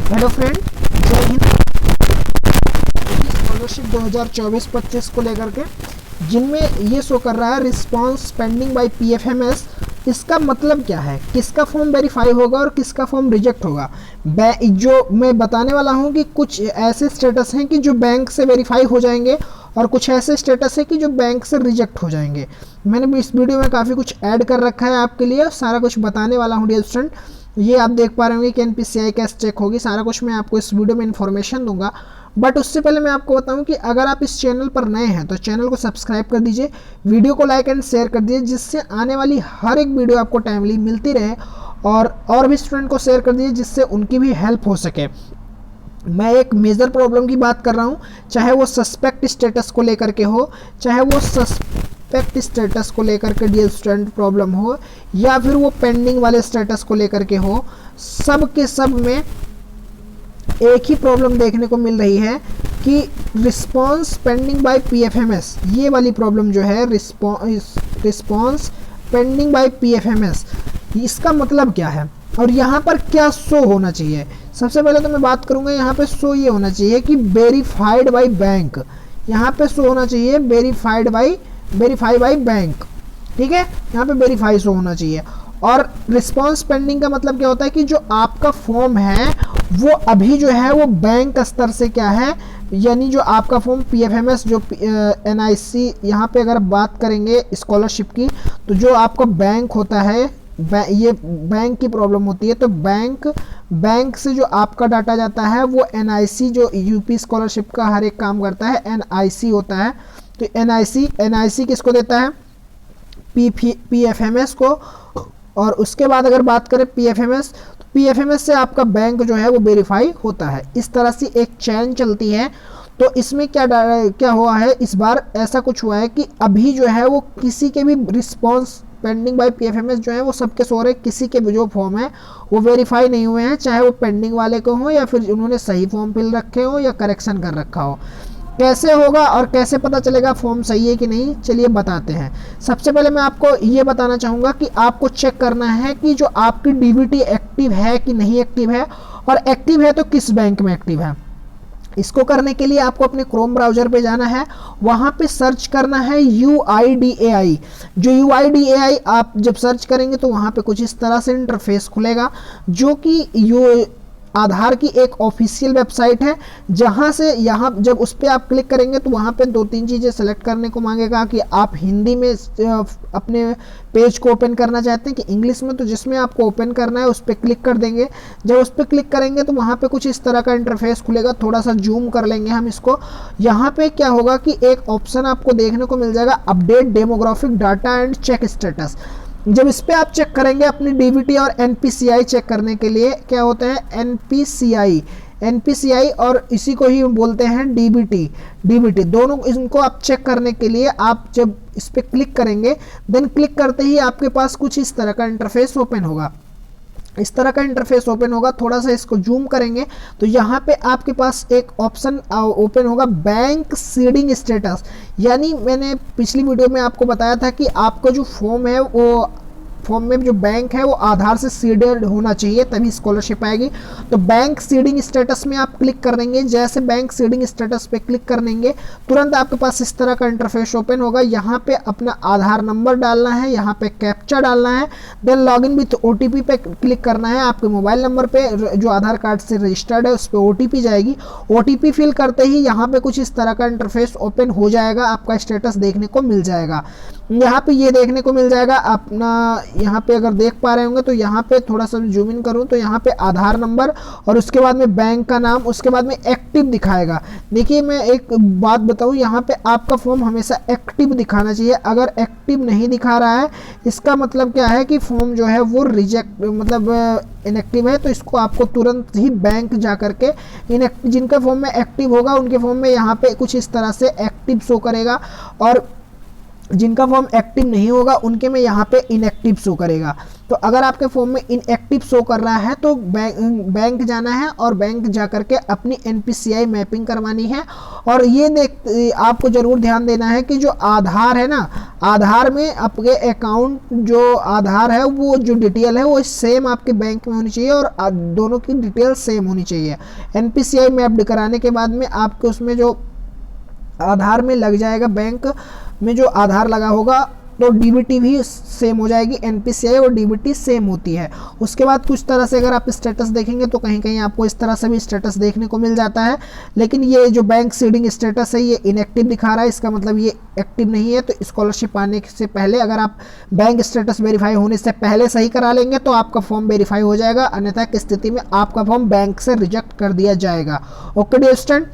Hello friend, जय Hind. Scholarship 2024-25 को लेकर के जिनमें ये शो कर रहा है रिस्पांस पेंडिंग बाय पीएफएमएस। इसका मतलब क्या है, किसका फॉर्म वेरीफाई होगा और किसका फॉर्म रिजेक्ट होगा। जो मैं बताने वाला हूँ कि कुछ ऐसे स्टेटस हैं कि जो बैंक से वेरीफाई हो जाएंगे और कुछ ऐसे स्टेटस है कि जो बैंक से रिजेक्ट हो जाएंगे। मैंने भी इस वीडियो में काफ़ी कुछ ऐड कर रखा है आपके लिए, सारा कुछ बताने वाला हूँ डियर स्टूडेंट। ये आप देख पा रहे होंगे कि एनपीसीआई कैसे चेक होगी, सारा कुछ मैं आपको इस वीडियो में इन्फॉर्मेशन दूंगा। बट उससे पहले मैं आपको बताऊं कि अगर आप इस चैनल पर नए हैं तो चैनल को सब्सक्राइब कर दीजिए, वीडियो को लाइक एंड शेयर कर दीजिए, जिससे आने वाली हर एक वीडियो आपको टाइमली मिलती रहे। और भी स्टूडेंट को शेयर कर दीजिए जिससे उनकी भी हेल्प हो सके। मैं एक मेजर प्रॉब्लम की बात कर रहा हूँ, चाहे वो सस्पेक्ट स्टेटस को लेकर के हो, चाहे वो सस्पेक्ट स्टेटस को लेकर के डियर स्टूडेंट प्रॉब्लम हो, या फिर वो पेंडिंग वाले स्टेटस को लेकर के हो। सब के सब में एक ही प्रॉब्लम देखने को मिल रही है कि रिस्पांस पेंडिंग बाय पीएफएमएस, ये वाली प्रॉब्लम जो है रिस्पांस पेंडिंग बाय पीएफएमएस, इसका मतलब क्या है और यहाँ पर क्या शो होना चाहिए। सबसे पहले तो मैं बात करूँगा, यहाँ पे शो ये होना चाहिए कि वेरीफाइड बाय बैंक। यहाँ पे शो होना चाहिए वेरीफाई बाय बैंक, ठीक है। यहाँ पे वेरीफाई शो होना चाहिए। और रिस्पांस पेंडिंग का मतलब क्या होता है कि जो आपका फॉर्म है वो अभी जो है वो बैंक स्तर से क्या है, यानी जो आपका फॉर्म पीएफएमएस जो एनआईसी, यहाँ पे अगर बात करेंगे स्कॉलरशिप की, तो जो आपका बैंक होता है ये बैंक की प्रॉब्लम होती है। तो बैंक से जो आपका डाटा जाता है वो एनआईसी, जो यूपी स्कॉलरशिप का हर एक काम करता है एनआईसी होता है। तो एनआईसी किसको देता है, पीएफएमएस को। और उसके बाद अगर बात करें पीएफएमएस, तो पीएफएमएस से आपका बैंक जो है वो वेरीफाई होता है। इस तरह से एक चैन चलती है। तो इसमें क्या हुआ है, इस बार ऐसा कुछ हुआ है कि अभी जो है वो किसी के भी रिस्पांस पेंडिंग बाय पीएफएमएस जो है वो सबके सो रहे, किसी के भी जो फॉर्म है वो वेरीफाई नहीं हुए हैं, चाहे वो पेंडिंग वाले को हो या फिर उन्होंने सही फॉर्म फिल रखे हो या करेक्शन कर रखा हो। कैसे होगा और कैसे पता चलेगा फॉर्म सही है कि नहीं, चलिए बताते हैं। सबसे पहले मैं आपको ये बताना चाहूँगा कि आपको चेक करना है कि जो आपकी डीबीटी एक्टिव है कि नहीं एक्टिव है, और एक्टिव है तो किस बैंक में एक्टिव है। इसको करने के लिए आपको अपने क्रोम ब्राउज़र पे जाना है, वहाँ पे सर्च करना है UIDAI। जो UIDAI आप जब सर्च करेंगे तो वहाँ पे कुछ इस तरह से इंटरफेस खुलेगा, जो कि आधार की एक ऑफिशियल वेबसाइट है, जहां से यहाँ जब उस पर आप क्लिक करेंगे तो वहाँ पे 2-3 चीज़ें सेलेक्ट करने को मांगेगा कि आप हिंदी में अपने पेज को ओपन करना चाहते हैं कि इंग्लिश में। तो जिसमें आपको ओपन करना है उस पर क्लिक कर देंगे। जब उस पर क्लिक करेंगे तो वहाँ पे कुछ इस तरह का इंटरफेस खुलेगा। थोड़ा सा जूम कर लेंगे हम इसको। यहाँ पे क्या होगा कि एक ऑप्शन आपको देखने को मिल जाएगा, update demographic data and check status. जब इस पे आप चेक करेंगे अपनी डीबीटी और एनपीसीआई चेक करने के लिए, क्या होता है एनपीसीआई और इसी को ही बोलते हैं डीबीटी दोनों, इनको आप चेक करने के लिए आप जब इस पे क्लिक करेंगे, देन क्लिक करते ही आपके पास कुछ इस तरह का इंटरफेस ओपन होगा। इस तरह का इंटरफेस ओपन होगा। थोड़ा सा इसको जूम करेंगे तो यहाँ पे आपके पास एक ऑप्शन ओपन होगा, बैंक सीडिंग स्टेटस। यानी मैंने पिछली वीडियो में आपको बताया था कि आपका जो फॉर्म है वो फॉर्म में जो बैंक है वो आधार से सीडेड होना चाहिए, तभी स्कॉलरशिप आएगी। तो बैंक सीडिंग स्टेटस में आप क्लिक कर देंगे। जैसे बैंक सीडिंग स्टेटस पे क्लिक कर देंगे तुरंत आपके पास इस तरह का इंटरफेस ओपन होगा। यहाँ पे अपना आधार नंबर डालना है, यहाँ पे कैप्चा डालना है, देन लॉगिन विथ ओटीपी पे क्लिक करना है। आपके मोबाइल नंबर पे जो आधार कार्ड से रजिस्टर्ड है उस पर ओटीपी जाएगी। ओटीपी फिल करते ही यहाँ पे कुछ इस तरह का इंटरफेस ओपन हो जाएगा, आपका स्टेटस देखने को मिल जाएगा। यहाँ पे ये देखने को मिल जाएगा अपना, यहाँ पे अगर देख पा रहे होंगे तो यहाँ पे थोड़ा सा जूम इन करूँ तो यहाँ पे आधार नंबर और उसके बाद में बैंक का नाम, उसके बाद में एक्टिव दिखाएगा। देखिए मैं एक बात बताऊँ, यहाँ पे आपका फॉर्म हमेशा एक्टिव दिखाना चाहिए। अगर एक्टिव नहीं दिखा रहा है इसका मतलब क्या है कि फॉर्म जो है वो रिजेक्ट मतलब इनएक्टिव है। तो इसको आपको तुरंत ही बैंक जा करके जिनका फॉर्म में एक्टिव होगा उनके फॉर्म में यहाँ पे कुछ इस तरह से एक्टिव शो करेगा, और जिनका फॉर्म एक्टिव नहीं होगा उनके में यहाँ पे इनएक्टिव शो करेगा। तो अगर आपके फॉर्म में इनएक्टिव शो कर रहा है तो बैंक जाना है और बैंक जा करके अपनी एनपीसीआई मैपिंग करवानी है। और ये आपको जरूर ध्यान देना है कि जो आधार है ना, आधार में आपके अकाउंट जो आधार है वो जो डिटेल है वो सेम आपके बैंक में होनी चाहिए और दोनों की डिटेल सेम होनी चाहिए। एनपीसीआई मैप्ड कराने के बाद में आपके उसमें जो आधार में लग जाएगा, बैंक में जो आधार लगा होगा तो डीबीटी भी सेम हो जाएगी। एनपीसीआई और डीबीटी सेम होती है। उसके बाद कुछ तरह से अगर आप स्टेटस देखेंगे तो कहीं कहीं आपको इस तरह से भी स्टेटस देखने को मिल जाता है, लेकिन ये जो बैंक सीडिंग स्टेटस है ये इनएक्टिव दिखा रहा है, इसका मतलब ये एक्टिव नहीं है। तो स्कॉलरशिप आने से पहले अगर आप बैंक स्टेटस वेरीफाई होने से पहले सही करा लेंगे तो आपका फॉर्म वेरीफाई हो जाएगा, अन्यथा की स्थिति में आपका फॉर्म बैंक से रिजेक्ट कर दिया जाएगा। ओके डियर स्टूडेंट,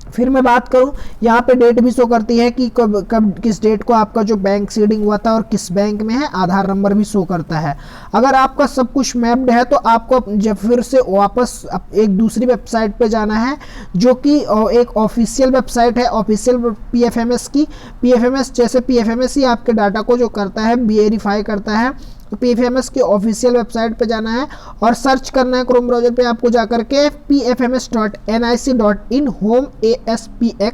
फिर मैं बात करूं, यहाँ पे डेट भी शो करती है कि कब किस डेट को आपका जो बैंक सीडिंग हुआ था और किस बैंक में है, आधार नंबर भी शो करता है। अगर आपका सब कुछ मैप्ड है तो आपको जब फिर से वापस एक दूसरी वेबसाइट पे जाना है जो कि एक ऑफिशियल वेबसाइट है, ऑफिशियल पीएफएमएस की। पीएफएमएस जैसे पीएफएमएस ही आपके डाटा को जो करता है वेरीफाई करता है, तो पीएफएमएस की ऑफिशियल वेबसाइट पे जाना है और सर्च करना है क्रोम ब्राउजर पे आपको जाकर के pfms.nic.in होम ASPX।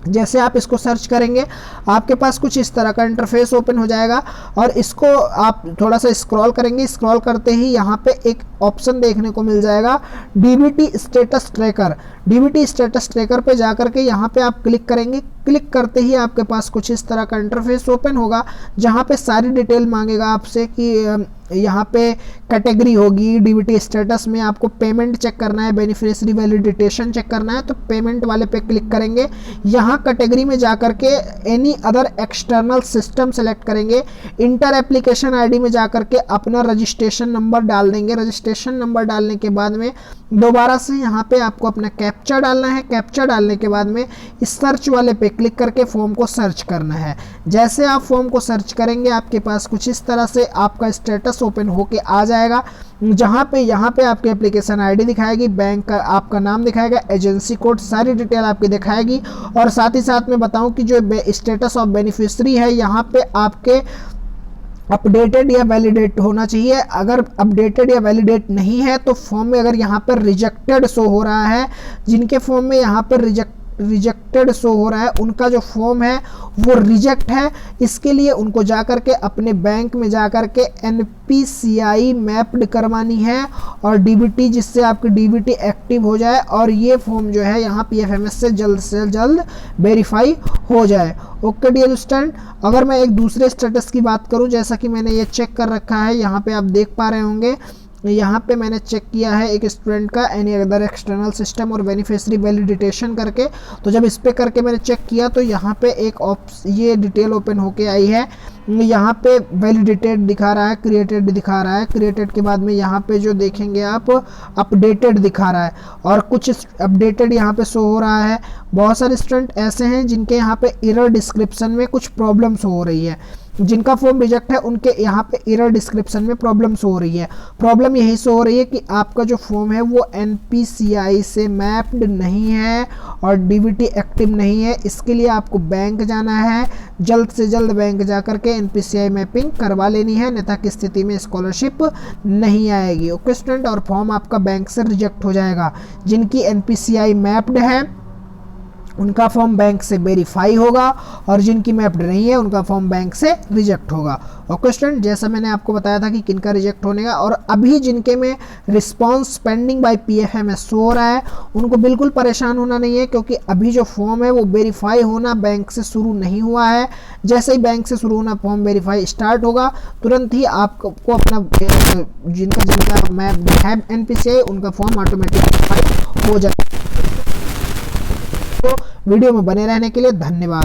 जैसे आप इसको सर्च करेंगे आपके पास कुछ इस तरह का इंटरफेस ओपन हो जाएगा और इसको आप थोड़ा सा स्क्रॉल करेंगे। स्क्रॉल करते ही यहाँ पे एक ऑप्शन देखने को मिल जाएगा DBT status tracker. DBT status tracker पे जाकर के यहाँ पे आप क्लिक करेंगे। क्लिक करते ही आपके पास कुछ इस तरह का इंटरफेस ओपन होगा जहाँ पे सारी डिटेल मांगेगा आपसे कि यहाँ पे कैटेगरी होगी डीबीटी स्टेटस में, आपको पेमेंट चेक करना है, बेनिफिशियरी वैलिडेशन चेक करना है, तो पेमेंट वाले पे क्लिक करेंगे। यहाँ कैटेगरी में जाकर के any other external system select करेंगे। इंटर एप्लीकेशन आईडी में जाकर के अपना रजिस्ट्रेशन नंबर डाल देंगे। रजिस्ट्रेशन नंबर डालने के बाद में दोबारा से यहाँ पे आपको अपना कैप्चा डालना है। कैप्चा डालने के बाद में इस सर्च वाले पे क्लिक करके फॉर्म को सर्च करना है। जैसे आप फॉर्म को सर्च करेंगे आपके पास कुछ इस तरह से आपका स्टेटस ओपन होके आ जाएगा, जहाँ पे आपकी एप्लीकेशन आईडी दिखाएगी, बैंक का आपका नाम दिखाएगा, एजेंसी कोड, सारी डिटेल आपकी दिखाएगी। और साथ ही साथ मैं बताऊं कि जो स्टेटस ऑफ बेनिफिशियरी है यहाँ पे आपके अपडेटेड या वैलिडेट होना चाहिए। अगर अपडेटेड या वैलिडेट नहीं है तो फॉर्म में अगर यहाँ पर रिजेक्टेड शो हो रहा है, जिनके फॉर्म में यहाँ पर रिजेक्टेड शो हो रहा है उनका जो फॉर्म है वो रिजेक्ट है। इसके लिए उनको जाकर के अपने बैंक में जाकर के एनपीसीआई मैप्ड करवानी है और डीबीटी, जिससे आपकी डीबीटी एक्टिव हो जाए और ये फॉर्म जो है यहाँ पीएफएमएस से जल्द वेरीफाई हो जाए। ओके डियर स्टूडेंट, अगर मैं एक दूसरे स्टेटस की बात करूँ, जैसा कि मैंने ये चेक कर रखा है, यहाँ पे आप देख पा रहे होंगे, यहाँ पे मैंने चेक किया है एक स्टूडेंट का एनी अदर एक्सटर्नल सिस्टम और बेनिफिशियरी वैलिडेशन करके। तो जब इस पे करके मैंने चेक किया तो यहाँ पे एक ये डिटेल ओपन होके आई है। यहाँ पे वैलिडेटेड दिखा रहा है, क्रिएटेड दिखा रहा है। क्रिएटेड के बाद में यहाँ पे जो देखेंगे आप अपडेटेड दिखा रहा है और कुछ अपडेटेड यहाँ पे शो हो रहा है। बहुत सारे स्टूडेंट ऐसे हैं जिनके यहाँ पे एरर डिस्क्रिप्शन में कुछ प्रॉब्लम्स हो रही है, जिनका फॉर्म रिजेक्ट है उनके यहाँ पे एरर डिस्क्रिप्शन में प्रॉब्लम्स हो रही है। प्रॉब्लम यही से हो रही है कि आपका जो फॉर्म है वो एनपीसीआई से मैप्ड नहीं है और डीबीटी एक्टिव नहीं है। इसके लिए आपको बैंक जाना है, जल्द से जल्द बैंक जा करके एनपीसीआई मैपिंग करवा लेनी है, अन्यथा की स्थिति में स्कॉलरशिप नहीं आएगी। ओके स्टूडेंट, और फॉर्म आपका बैंक से रिजेक्ट हो जाएगा। जिनकी एनपीसीआई मैप्ड है उनका फॉर्म बैंक से वेरीफाई होगा और जिनकी मैप्ड नहीं है उनका फॉर्म बैंक से रिजेक्ट होगा। ओके स्टूडेंट, जैसा मैंने आपको बताया था कि किनका रिजेक्ट होने का, और अभी जिनके में response pending by PFMS show हो रहा है उनको बिल्कुल परेशान होना नहीं है, क्योंकि अभी जो फॉर्म है वो वेरीफाई होना बैंक से शुरू नहीं हुआ है। जैसे ही बैंक से शुरू होना फॉर्म वेरीफाई स्टार्ट होगा तुरंत ही आपको अपना जिनका मैप है एनपीसीआई उनका फॉर्म ऑटोमेटिक वेरीफाई हो जाएगा। तो वीडियो में बने रहने के लिए धन्यवाद।